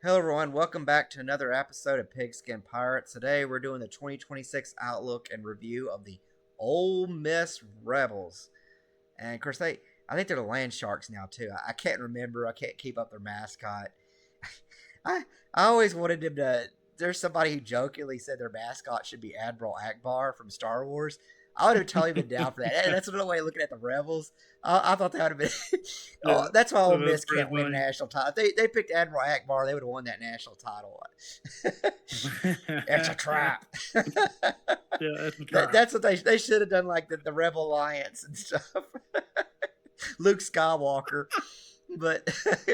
Hello, everyone. Welcome back to another episode of Pigskin Pirates. Today, we're doing the 2026 outlook and review of the Ole Miss Rebels. And of course, I think they're the Land Sharks now too. I can't remember. I can't keep up their mascot. I I always wanted them to. There's somebody who jokingly said their mascot should be Admiral Akbar from Star Wars. I would have totally been down for that. And that's another way of looking at the Rebels. I thought that would have been. Yeah, That's why Ole that's Miss pretty can't win a funny. national title. If they picked Admiral Akbar, they would have won that national title. It's a trap. Yeah, it's a trap. That's what they should have done, like the Rebel Alliance and stuff. Luke Skywalker, but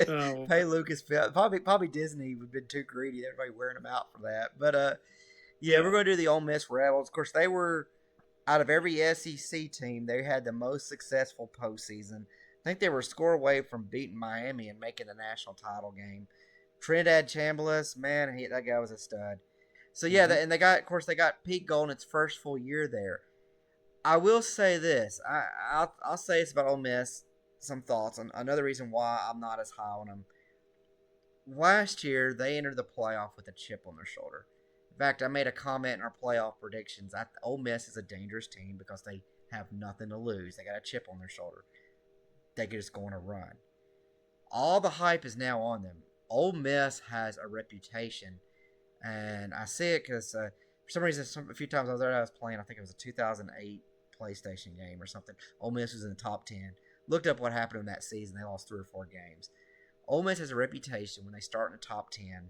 Oh, pay Lucasfilm. Probably Disney would have been too greedy. Everybody wearing them out for that. But yeah, we're yeah. going to do the Ole Miss Rebels. Of course, they were out of every SEC team, they had the most successful postseason. I think they were a score away from beating Miami and making the national title game. Trinidad Chambliss, man, that guy was a stud. So yeah, Mhm. and of course, they got Pete Gold in its first full year there. I will say this. I'll say it's about Ole Miss. Some thoughts on another reason why I'm not as high on them. Last year, they entered the playoff with a chip on their shoulder. In fact, I made a comment in our playoff predictions. Ole Miss is a dangerous team because they have nothing to lose. They got a chip on their shoulder. They could just go on a run. All the hype is now on them. Ole Miss has a reputation, and I see it because for some reason, a few times I was playing. I think it was a 2008 PlayStation game or something. Ole Miss was in the top 10. Looked up what happened in that season. They lost 3 or 4 games. Ole Miss has a reputation when they start in the top 10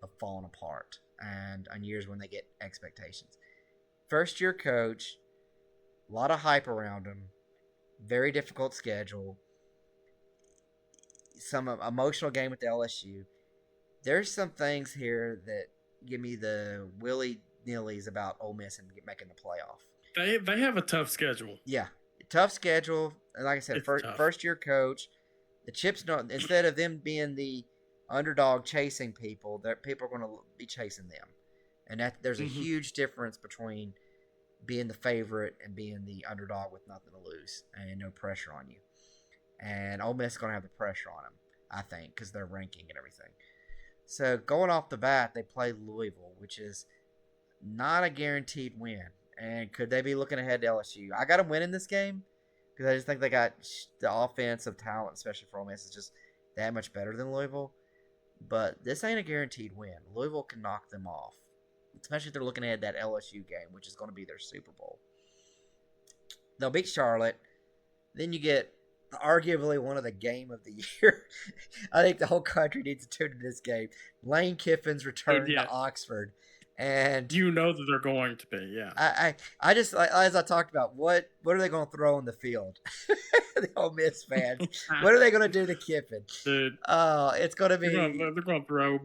of falling apart, and on years when they get expectations. First year coach, a lot of hype around him, very difficult schedule, some emotional game with the LSU. There's some things here that give me the willy nillies about Ole Miss and making the playoff. They have a tough schedule. Yeah, tough schedule, and like I said, It's tough. first year coach. The chips don't. Instead of them being the underdog chasing people, that people are going to be chasing them, and that there's a Mhm. huge difference between being the favorite and being the underdog with nothing to lose and no pressure on you. And Ole Miss is going to have the pressure on them, I think, because they're ranking and everything. So going off the bat, they play Louisville, which is not a guaranteed win. And could they be looking ahead to LSU? I got them winning this game because I just think they got the offensive talent, especially for Ole Miss, is just that much better than Louisville. But this ain't a guaranteed win. Louisville can knock them off, especially if they're looking ahead that LSU game, which is going to be their Super Bowl. They'll beat Charlotte. Then you get arguably one of the game of the year. I think the whole country needs to tune into this game. Lane Kiffin's return to Yeah, Oxford, and you know that they're going to be. Yeah. I just as I talked about what are they going to throw in the field? The Ole Miss fans, what are they going to do to Kiffin? Dude, It's going to they're be gonna throw,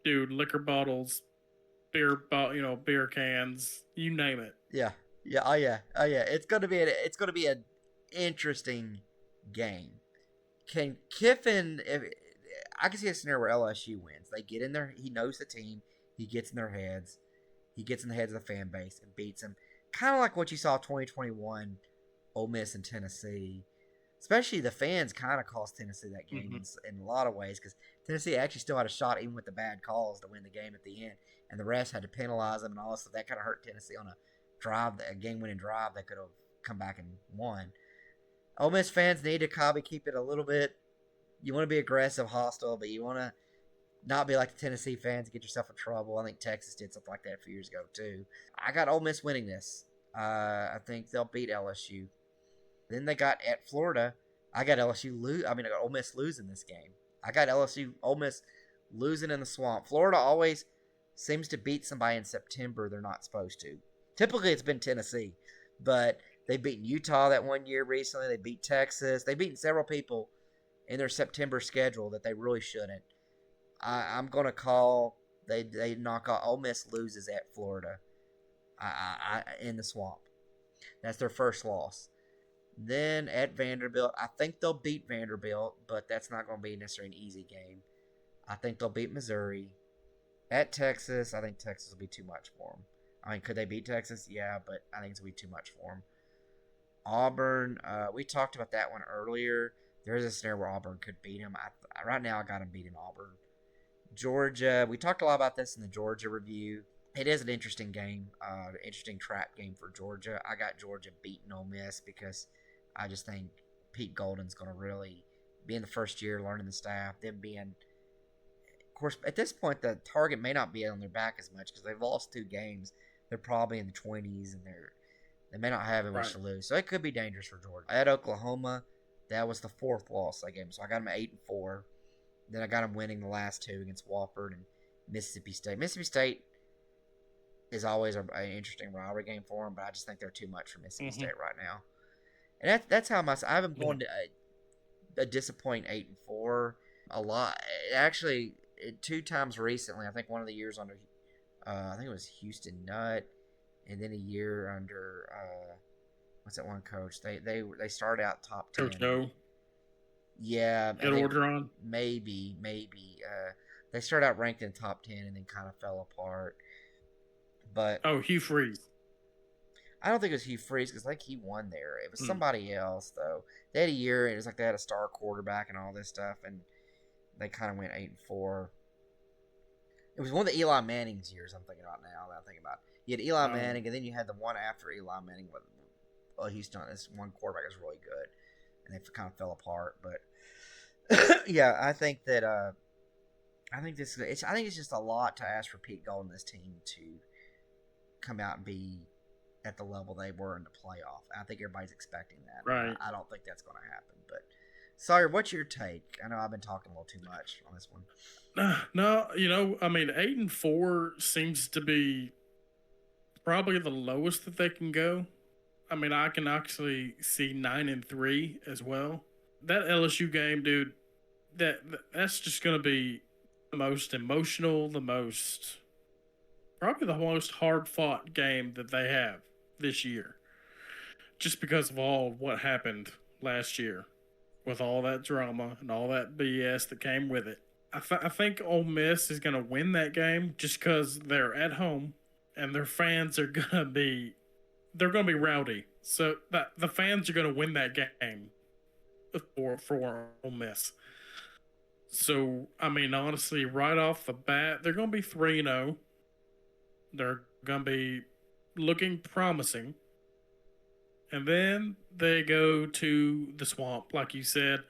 dude, liquor bottles, beer cans, you name it. yeah, yeah, oh yeah. It's going to be an interesting game. Can Kiffin? If I can see a scenario where LSU wins, they get in there. He knows the team. He gets in their heads. He gets in the heads of the fan base and beats them. Kind of like what you saw 2021 Ole Miss and Tennessee. Especially the fans kind of cost Tennessee that game in a lot of ways because Tennessee actually still had a shot even with the bad calls to win the game at the end, and the refs had to penalize them and all this stuff. That kind of hurt Tennessee on a game-winning drive that could have come back and won. Ole Miss fans need to probably keep it a little bit. You want to be aggressive, hostile, but you want to not be like the Tennessee fans and get yourself in trouble. I think Texas did something like that a few years ago too. I got Ole Miss winning this. I think they'll beat LSU. Then they got at Florida. I got I got Ole Miss losing this game. I got Ole Miss losing in the swamp. Florida always seems to beat somebody in September they're not supposed to. Typically, it's been Tennessee, but they've beaten Utah that one year recently. They beat Texas. They've beaten several people in their September schedule that they really shouldn't. I'm gonna call they knock out Ole Miss loses at Florida. In the swamp. That's their first loss. Then at Vanderbilt, I think they'll beat Vanderbilt, but that's not going to be necessarily an easy game. I think they'll beat Missouri. At Texas, I think Texas will be too much for them. I mean, could they beat Texas? Yeah, but I think it's going to be too much for them. Auburn, we talked about that one earlier. There is a scenario where Auburn could beat them. Right now, I got them beating Auburn. Georgia. We talked a lot about this in the Georgia review. It is an interesting game, interesting trap game for Georgia. I got Georgia beating Ole Miss because I just think Pete Golden's going to really be in the first year learning the staff. Them being, of course, at this point the target may not be on their back as much because they've lost 2 games. They're probably in the 20s and they may not have much Right. to lose, so it could be dangerous for Georgia. I had Oklahoma. That was the 4th loss that game, so I got them at 8-4. Then I got them winning the last 2 against Wofford and Mississippi State. Mississippi State is always an interesting rivalry game for them, but I just think they're too much for Mississippi State right now. And that's how I have them going to a disappointing 8-4 a lot. Actually, 2 times recently, I think one of the years under, I think it was Houston Nutt, and then a year under what's that one coach? They started out top 10. Coach O. Yeah, Ed Orgeron. Maybe. They started out ranked in top 10 and then kind of fell apart. But Hugh Freeze. I don't think it was Hugh Freeze because like he won there. It was somebody else though. They had a year and it was like they had a star quarterback and all this stuff, and they kind of went 8-4. It was one of the Eli Manning's years. I'm thinking about now. That I think about. You had Eli Manning, and then you had the one after Eli Manning. Well, Houston. This one quarterback is really good, and they kind of fell apart. But yeah, I think that I think it's just a lot to ask for Pete Gold and this team to come out and be at the level they were in the playoff. I think everybody's expecting that. Right. I don't think that's going to happen. But Sawyer, what's your take? I know I've been talking a little too much on this one. No, 8-4 seems to be probably the lowest that they can go. I mean, I can actually see 9-3 as well. That LSU game, dude, that's just going to be the most emotional, probably the most hard-fought game that they have this year, just because of all what happened last year with all that drama and all that BS that came with it. I think Ole Miss is going to win that game just because they're at home and their fans are going to be rowdy. So the fans are going to win that game for Ole Miss. So, I mean, honestly, right off the bat, they're going to be 3-0. They're going to be looking promising. And then they go to the Swamp, like you said.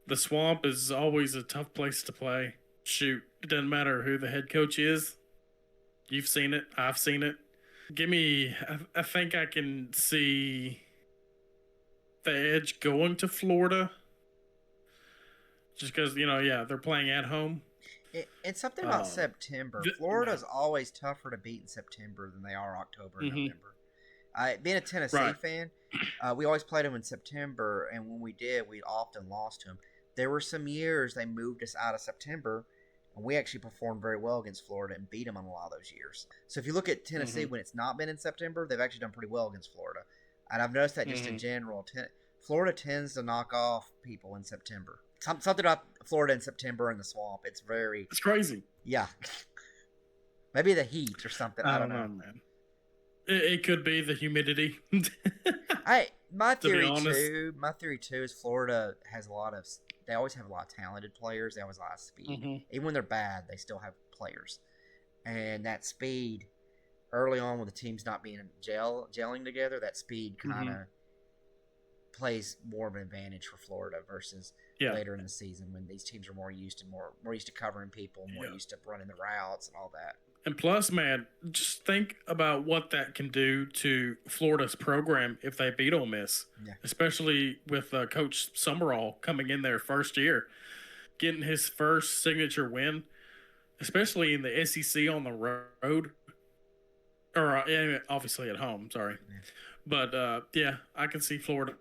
The Swamp is always a tough place to play. Shoot, it doesn't matter who the head coach is. You've seen it. I've seen it. I think I can see the Edge going to Florida. Just because, they're playing at home. It's something about September. Florida's always tougher to beat in September than they are October and November. Being a Tennessee fan, we always played them in September, and when we did, we often lost to them. There were some years they moved us out of September, and we actually performed very well against Florida and beat them on a lot of those years. So if you look at Tennessee, when it's not been in September, they've actually done pretty well against Florida. And I've noticed that just in general. Florida tends to knock off people in September. Something about Florida in September in the Swamp. It's crazy. Yeah. Maybe the heat or something. I don't know, man. It could be the humidity. My theory too is Florida has they always have a lot of talented players. They always have a lot of speed. Even when they're bad, they still have players. And that speed, early on when the team's not being gelling together, that speed kind of plays more of an advantage for Florida versus later in the season when these teams are more used to covering people, more used to running the routes and all that. And plus, man, just think about what that can do to Florida's program if they beat Ole Miss, especially with Coach Summerall coming in their first year, getting his first signature win, especially in the SEC on the road, or obviously at home. Sorry, but I can see Florida.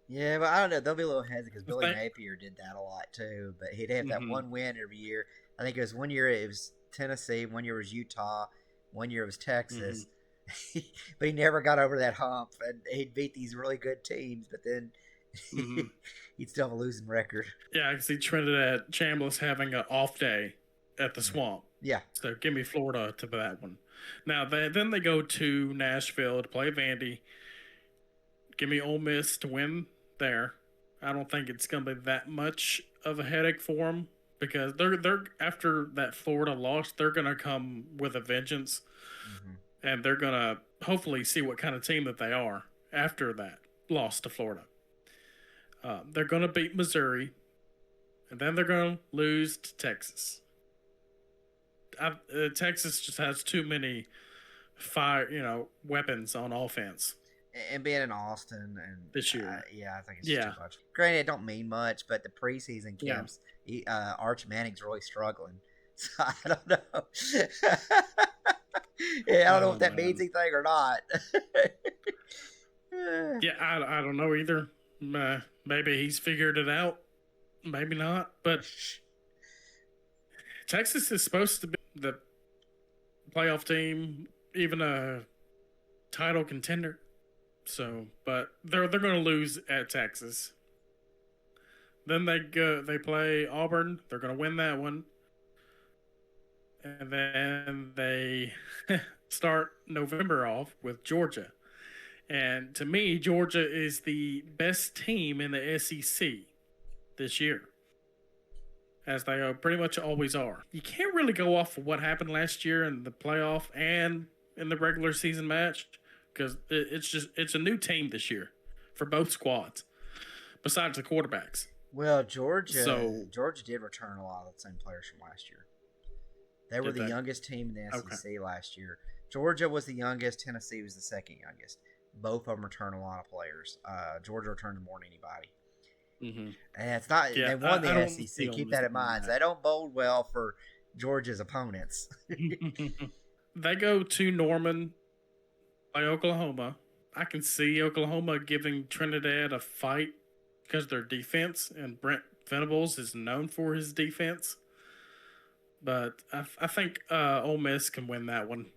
Yeah, but I don't know. They'll be a little hesitant because Billy Napier did that a lot too. But he'd have that one win every year. I think it was one year it was Tennessee, one year it was Utah, one year it was Texas. But he never got over that hump, and he'd beat these really good teams, but then he'd still have a losing record. Yeah, I can see Trinidad Chambliss having an off day at the Swamp. Yeah. So give me Florida to that one. Now, then they go to Nashville to play Vandy. Give me Ole Miss to win there. I don't think it's going to be that much of a headache for them. because they're after that Florida loss, they're gonna come with a vengeance, Mm-hmm. and they're gonna hopefully see what kind of team that they are after that loss to Florida. They're gonna beat Missouri, and then they're gonna lose to Texas. Texas just has too many weapons on offense And being in Austin, and this year. yeah, I think it's just Yeah, too much. Granted, it don't mean much, but the preseason yeah. camps, Arch Manning's really struggling. So I don't know. Yeah, I don't know Oh if that means man. anything or not. Yeah, I don't know either. Maybe he's figured it out. Maybe not. But Texas is supposed to be the playoff team, even a title contender. So, but they're going to lose at Texas. Then they play Auburn. They're going to win that one, and then they start November off with Georgia. And to me, Georgia is the best team in the SEC this year, as they pretty much always are. You can't really go off of what happened last year in the playoff and in the regular season match, because it's a new team this year for both squads, besides the quarterbacks. Well, Georgia So did return a lot of the same players from last year. They were did the they? youngest team in the Okay. SEC last year. Georgia was the youngest. Tennessee was the second youngest. Both of them returned a lot of players. Georgia returned more than anybody. Mm-hmm. And it's not Yeah, they won I the don't SEC. see Keep them that in doing mind. So they don't bode well for Georgia's opponents. that. They go to Norman by Oklahoma. I can see Oklahoma giving Trinidad a fight because of their defense, and Brent Venables is known for his defense. But I think Ole Miss can win that one.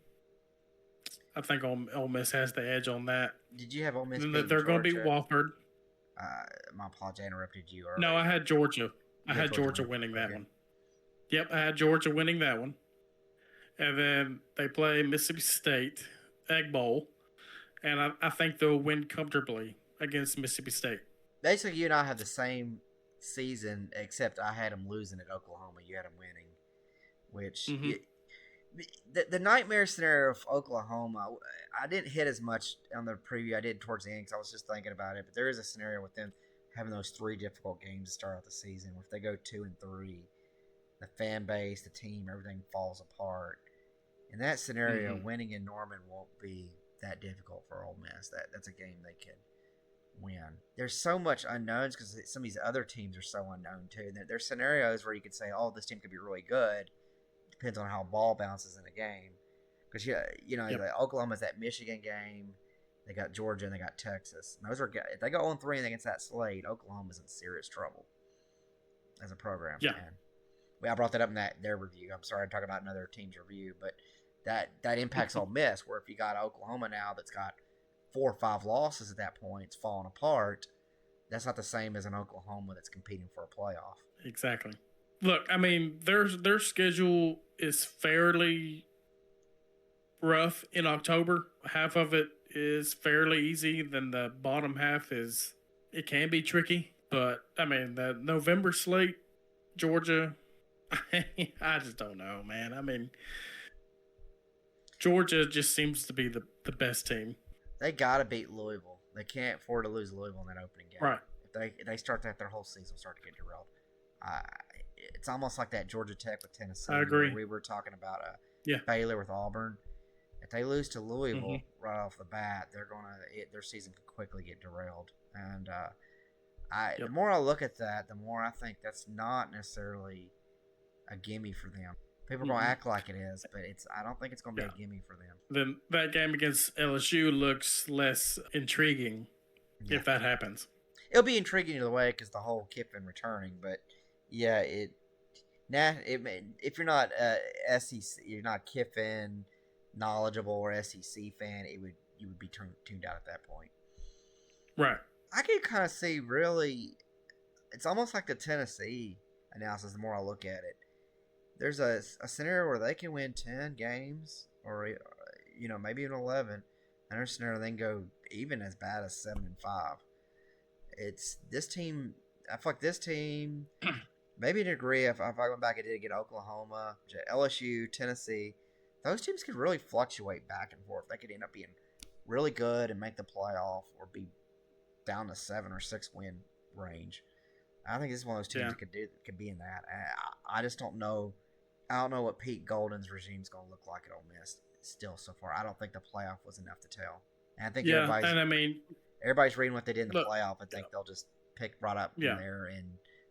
I think Ole Miss has the edge on that. Did you have Ole Miss Then beating they're going to beat Georgia? Wofford. My apologies, I interrupted you No, I earlier. had Georgia. I You had had Georgia winning. winning that Okay. one. Yep, I had Georgia winning that one. And then they play Mississippi State, Egg Bowl, and I think they'll win comfortably against Mississippi State. Basically, you and I have the same season, except I had them losing at Oklahoma. You had them winning, which Mm-hmm. the nightmare scenario of Oklahoma, I didn't hit as much on the preview I did towards the end because I was just thinking about it. But there is a scenario with them having those three difficult games to start out the season. If they go 2-3, the fan base, the team, everything falls apart. In that scenario, winning in Norman won't be that difficult for Ole Miss. That's a game they could win. There's so much unknowns because some of these other teams are so unknown too. There's scenarios where you could say, "Oh, this team could be really good." Depends on how ball bounces in a game. Because like Oklahoma's that Michigan game. They got Georgia and they got Texas. And those are if they go 0-3 against that slate, Oklahoma's in serious trouble as a program. Yeah. Man. I brought that up in their review. I'm sorry, I'm talking about another team's review, but that impacts Ole Miss. Where if you got Oklahoma now that's got 4 or 5 losses at that point, it's falling apart. That's not the same as an Oklahoma that's competing for a playoff. Exactly. Look, I mean, their schedule is fairly rough in October. Half of it is fairly easy. Then the bottom half it can be tricky. But I mean, the November slate, Georgia, I just don't know, man. I mean, Georgia just seems to be the best team. They gotta beat Louisville. They can't afford to lose Louisville in that opening game. Right. If they start that, their whole season will start to get derailed. It's almost like that Georgia Tech with Tennessee. I agree. We were talking about Yeah. Baylor with Auburn. If they lose to Louisville right off the bat, their season could quickly get derailed. And the more I look at that, the more I think that's not necessarily a gimme for them. People are going to act like it is, but I don't think it's going to be a gimme for them. Then that game against LSU looks less intriguing if that happens. It'll be intriguing either way because the whole Kiffin returning, but yeah, if you're not SEC, you're not Kiffin knowledgeable or SEC fan, you would be tuned out at that point. Right. I can kind of see really, it's almost like the Tennessee analysis. The more I look at it, there's a scenario where they can win 10 games or maybe even 11. Another scenario they can go even as bad as 7-5. It's this team. I feel like this team, maybe to a degree, if I went back and did get Oklahoma, LSU, Tennessee, those teams could really fluctuate back and forth. They could end up being really good and make the playoff, or be down to 7 or 6 win range. I think this is one of those teams that could be in that. I just don't know. I don't know what Pete Golden's regime is going to look like at Ole Miss still so far. I don't think the playoff was enough to tell. And I think everybody's reading what they did in the playoff. I think they'll just pick right up from there in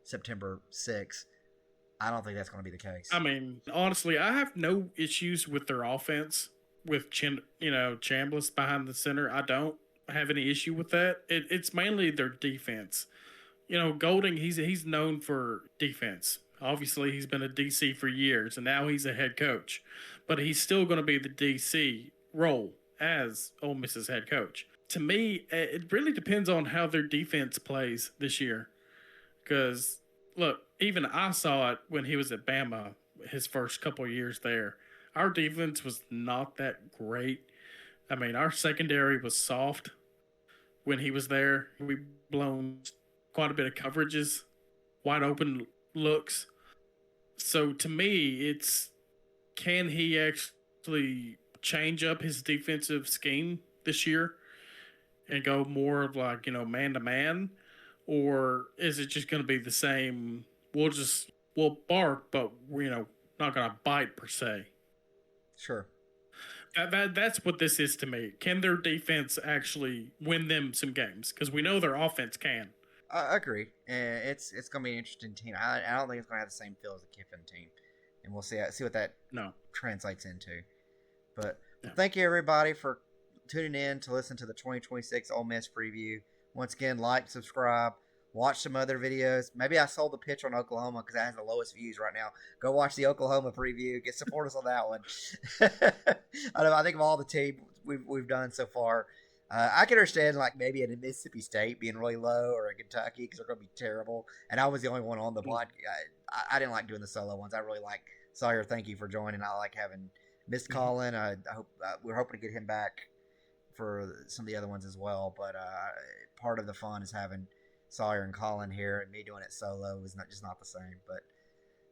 September 6th. I don't think that's going to be the case. I mean, honestly, I have no issues with their offense with Chambliss behind the center. I don't have any issue with that. It's mainly their defense. Golding, he's known for defense. Obviously, he's been a DC for years, and now he's a head coach. But he's still going to be the DC role as Ole Miss's head coach. To me, it really depends on how their defense plays this year. Because, look, even I saw it when he was at Bama, his first couple of years there. Our defense was not that great. I mean, our secondary was soft when he was there. We blown quite a bit of coverages, wide open looks. So to me, can he actually change up his defensive scheme this year and go more of like, man to man? Or is it just going to be the same? We'll bark, but we're not going to bite per se. Sure. That's what this is to me. Can their defense actually win them some games? Because we know their offense can. I agree. It's going to be an interesting team. I don't think it's going to have the same feel as the Kiffin team, and we'll see what that translates into. But thank you everybody for tuning in to listen to the 2026 Ole Miss preview. Once again, like, subscribe, watch some other videos. Maybe I sold the pitch on Oklahoma because that has the lowest views right now. Go watch the Oklahoma preview. Support us on that one. I think of all the team we've done so far. I can understand maybe a Mississippi State being really low, or a Kentucky because they're going to be terrible. And I was the only one on the block. I didn't like doing the solo ones. I really like Sawyer. Thank you for joining. I like having missed Colin. I hope we're hoping to get him back for some of the other ones as well. But part of the fun is having Sawyer and Colin here, and me doing it solo is not the same. But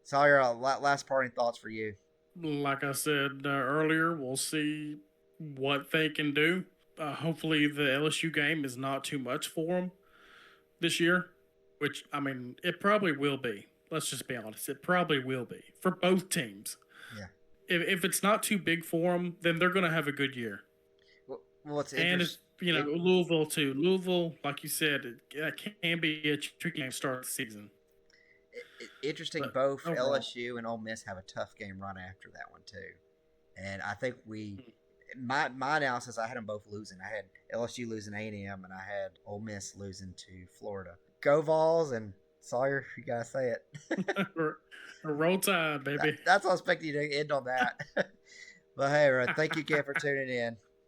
Sawyer, last parting thoughts for you. Like I said earlier, we'll see what they can do. Hopefully the LSU game is not too much for them this year, which, I mean, it probably will be. Let's just be honest. It probably will be for both teams. Yeah. If it's not too big for them, then they're going to have a good year. Well, it's interesting. And Louisville too. Louisville, like you said, it can be a tricky game to start the season. Interesting. But both LSU and Ole Miss have a tough game right after that one too, and I think my analysis, I had them both losing. I had LSU losing A&M, and I had Ole Miss losing to Florida. Go Vols, and Sawyer, you gotta say it. Roll Tide, baby. That's what I was expecting you to end on that. But hey, thank you again for tuning in.